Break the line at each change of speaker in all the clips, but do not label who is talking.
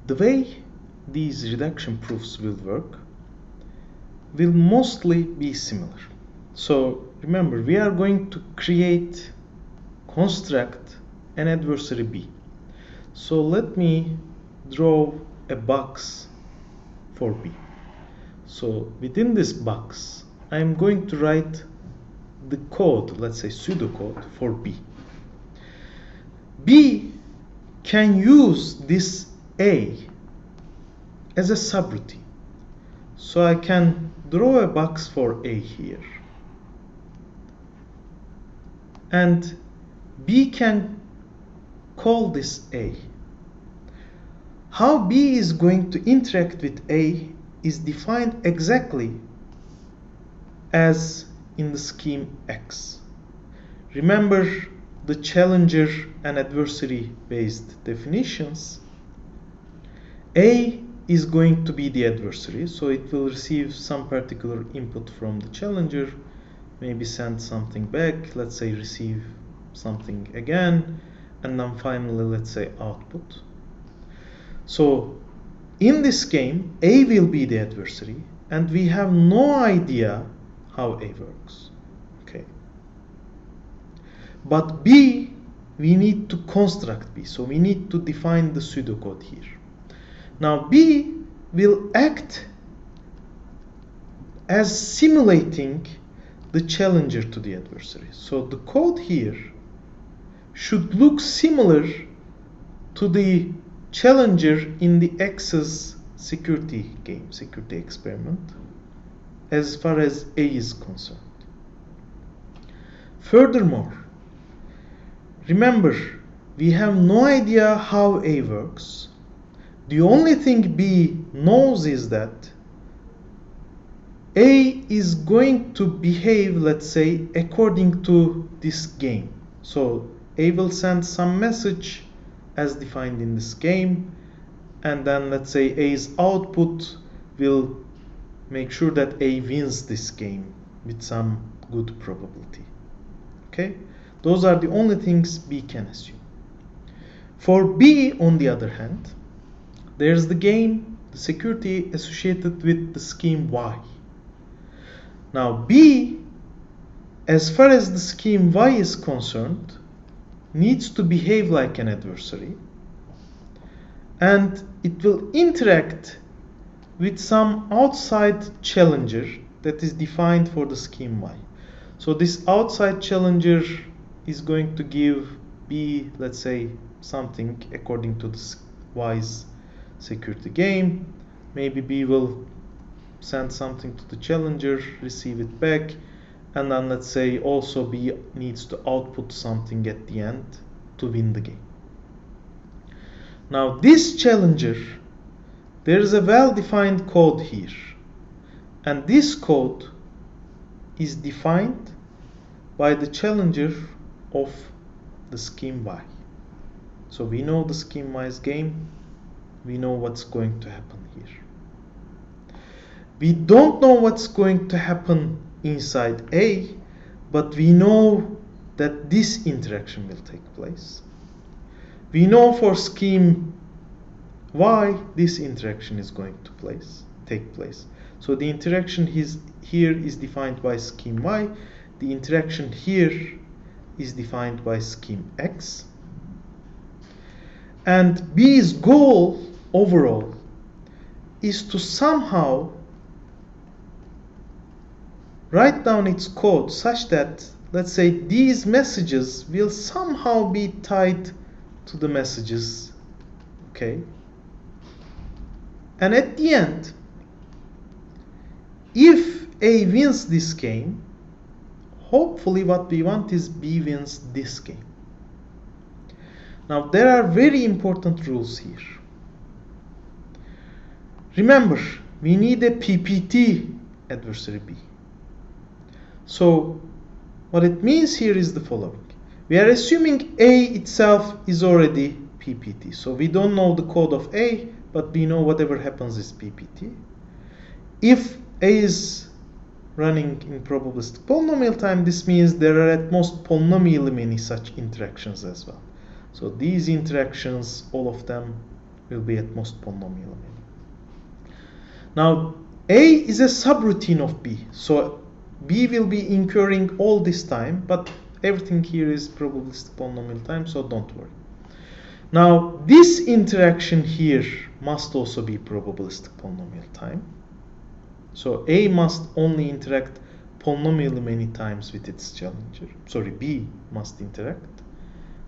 The way these reduction proofs will work will mostly be similar. So remember, we are going to construct an adversary B. So let me draw a box for B. So within this box, I'm going to write the code, let's say pseudocode for B. B can use this A as a subroutine. So I can draw a box for A here. And B can call this A. How B is going to interact with A is defined exactly as in the scheme X. Remember the challenger and adversary based definitions. A is going to be the adversary, so it will receive some particular input from the challenger, maybe send something back, let's say receive something again, and then finally let's say output. So in this game, A will be the adversary, and we have no idea how A works. Okay. But B, we need to construct B, so we need to define the pseudocode here. Now B will act as simulating the challenger to the adversary. So the code here should look similar to the challenger in the X's security game, security experiment, as far as A is concerned. Furthermore, remember, we have no idea how A works. The only thing B knows is that A is going to behave, let's say, according to this game. So A will send some message as defined in this game, and then let's say A's output will make sure that A wins this game with some good probability. Okay? Those are the only things B can assume. For B, on the other hand, there's the game, the security associated with the scheme Y. Now B, as far as the scheme Y is concerned, needs to behave like an adversary, and it will interact with some outside challenger that is defined for the scheme Y. So this outside challenger is going to give B, let's say, something according to the Y's security game. Maybe B will send something to the challenger, receive it back, and then let's say also B needs to output something at the end to win the game. Now this challenger, there is a well-defined code here, and this code is defined by the challenger of the scheme Y. So we know the scheme Y's game, we know what's going to happen here. We don't know what's going to happen inside A, but we know that this interaction will take place. We know for scheme Y, this interaction is going to take place. So the interaction here is defined by scheme Y. The interaction here is defined by scheme X. And B's goal overall is to somehow write down its code such that, let's say, these messages will somehow be tied to the messages, okay? And at the end, if A wins this game, hopefully what we want is B wins this game. Now there are very important rules here. Remember, we need a PPT adversary B. So what it means here is the following. We are assuming A itself is already PPT. So we don't know the code of A, but we know whatever happens is PPT. If A is running in probabilistic polynomial time, this means there are at most polynomially many such interactions as well. So these interactions, all of them will be at most polynomial many. Now A is a subroutine of B, so B will be incurring all this time, but everything here is probabilistic polynomial time, so don't worry. Now this interaction here must also be probabilistic polynomial time. So A must only interact polynomially many times with its challenger. Sorry, B must interact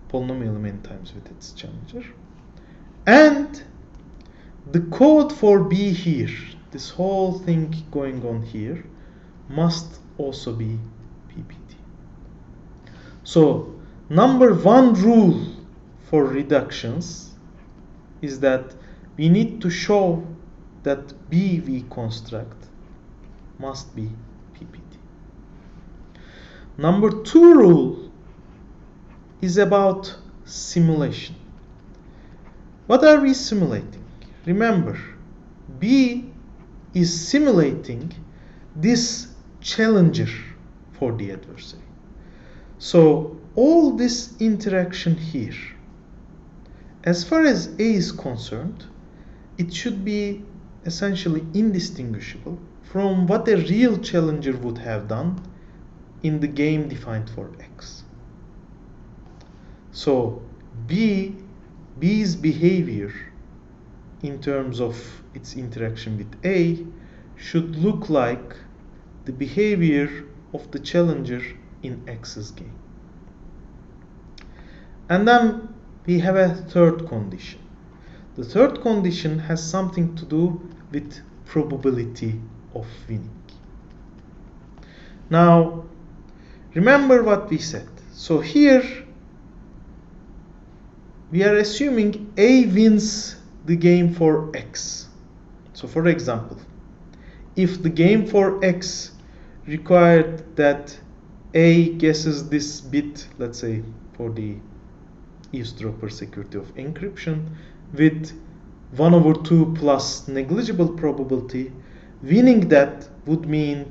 polynomially many times with its challenger. And the code for B here, this whole thing going on here, must also be PPT. So number one rule for reductions is that we need to show that B we construct must be PPT. Number two rule is about simulation. What are we simulating? Remember, B is simulating this challenger for the adversary. So all this interaction here, as far as A is concerned, it should be essentially indistinguishable from what a real challenger would have done in the game defined for X. So B's behavior in terms of its interaction with A should look like the behavior of the challenger in X's game. And then we have a third condition. The third condition has something to do with probability of winning. Now, remember what we said. So here we are assuming A wins the game for X. So for example, if the game for X required that A guesses this bit, let's say for the eavesdropper security of encryption, with 1/2 plus negligible probability, winning that would mean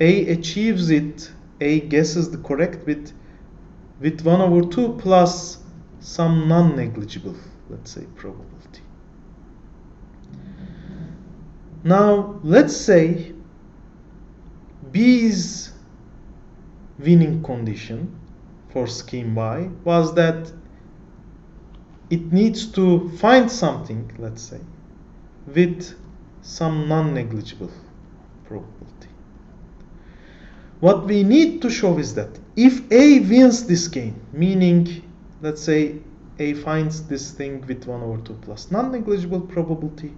A achieves it, A guesses the correct bit with 1/2 plus some non-negligible, let's say, probability. Now let's say B's winning condition for scheme Y was that it needs to find something, let's say, with some non-negligible probability. What we need to show is that if A wins this game, meaning, let's say, A finds this thing with 1/2 plus non-negligible probability,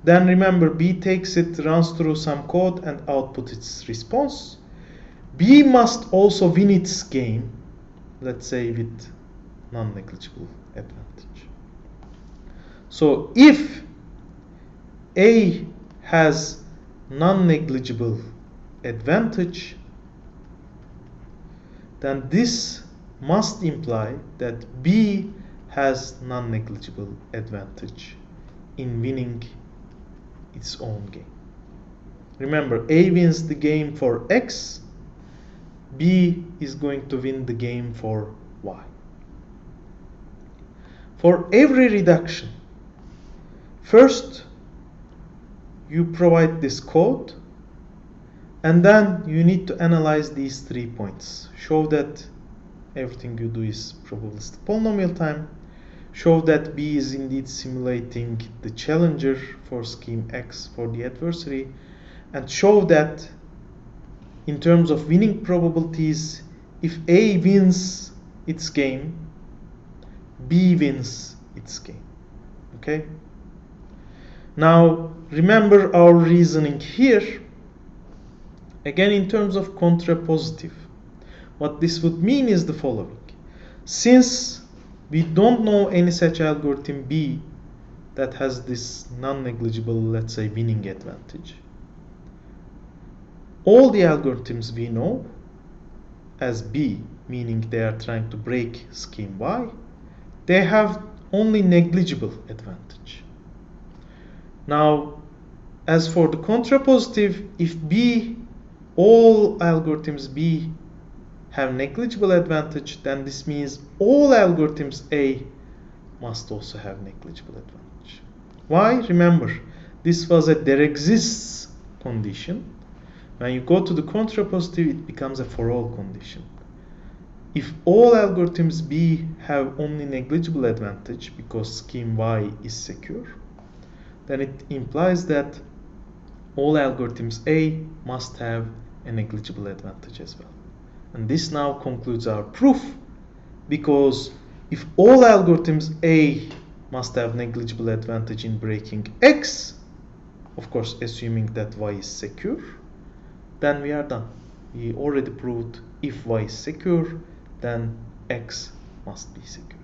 then remember B takes it, runs through some code and outputs its response. B must also win its game, let's say, with non-negligible advantage. So if A has non-negligible advantage, then this must imply that B has non-negligible advantage in winning its own game. Remember, A wins the game for X, B is going to win the game for Y. For every reduction, first you provide this code, and then you need to analyze these 3 points. Show that everything you do is probabilistic polynomial time, show that B is indeed simulating the challenger for scheme X for the adversary, and show that in terms of winning probabilities, if A wins its game, B wins its game. Okay? Now remember our reasoning here. Again, in terms of contrapositive, what this would mean is the following. Since we don't know any such algorithm B that has this non-negligible, let's say, winning advantage, all the algorithms we know as B, meaning they are trying to break scheme Y, they have only negligible advantage. Now, as for the contrapositive, if B, all algorithms B have negligible advantage, then this means all algorithms A must also have negligible advantage. Why? Remember, this was a there exists condition. When you go to the contrapositive, it becomes a for all condition. If all algorithms B have only negligible advantage because scheme Y is secure, then it implies that all algorithms A must have a negligible advantage as well. And this now concludes our proof, because if all algorithms A must have negligible advantage in breaking X, of course assuming that Y is secure, then we are done. We already proved if Y is secure, then X must be secure.